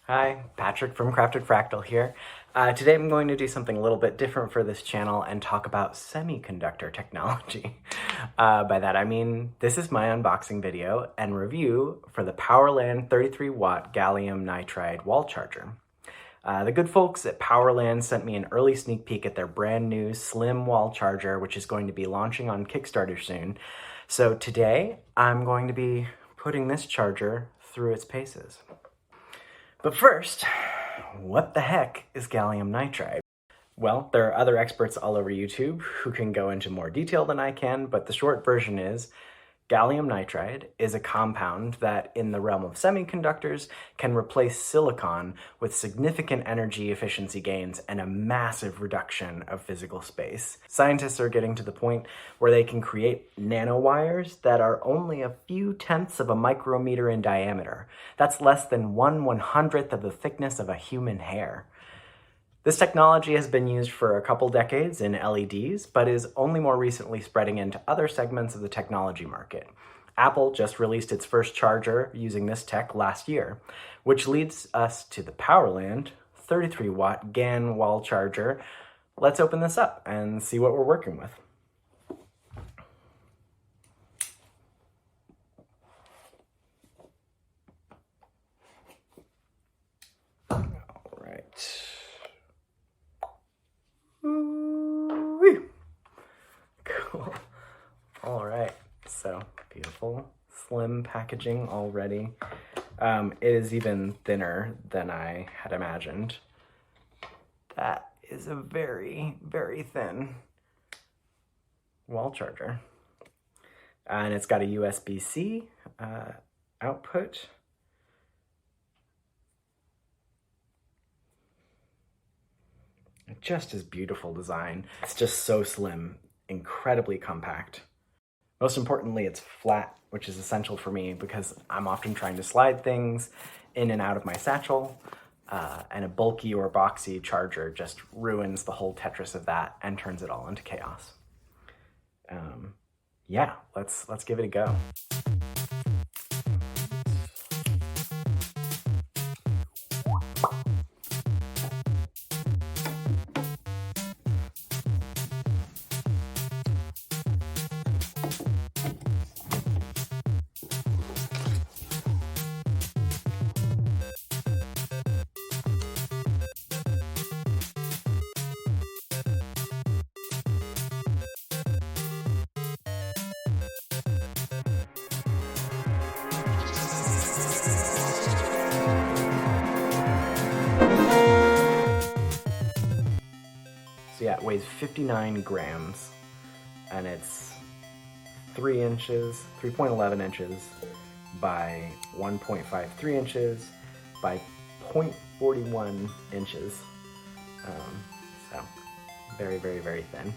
Hi, Patrick from Crafted Fractal here. Today I'm going to do something a little bit different for this channel and talk about semiconductor technology. By that I mean, this is my unboxing video and review for the Powerland 33W Gallium Nitride wall charger. The good folks at Powerland sent me an early sneak peek at their brand new slim wall charger, which is going to be launching on Kickstarter soon. So today I'm going to be putting this charger through its paces. But first, what the heck is gallium nitride? Well, there are other experts all over YouTube who can go into more detail than I can, but the short version is gallium nitride is a compound that, in the realm of semiconductors, can replace silicon with significant energy efficiency gains and a massive reduction of physical space. Scientists are getting to the point where they can create nanowires that are only a few tenths of a micrometer in diameter. That's less than 1/100th of the thickness of a human hair. This technology has been used for a couple decades in LEDs, but is only more recently spreading into other segments of the technology market. Apple just released its first charger using this tech last year, which leads us to the Powerland 33W GaN wall charger. Let's open this up and see what we're working with. Cool. All right, so beautiful, slim packaging already. It is even thinner than I had imagined. That is a very, very thin wall charger. And it's got a USB-C output. Just as beautiful design. It's just so slim, incredibly compact. Most importantly, it's flat, which is essential for me because I'm often trying to slide things in and out of my satchel, and a bulky or boxy charger just ruins the whole Tetris of that and turns it all into chaos. Yeah, let's give it a go. So yeah, it weighs 59 grams, and it's 3.11 inches by 1.53 inches by 0.41 inches. So very, very, very thin.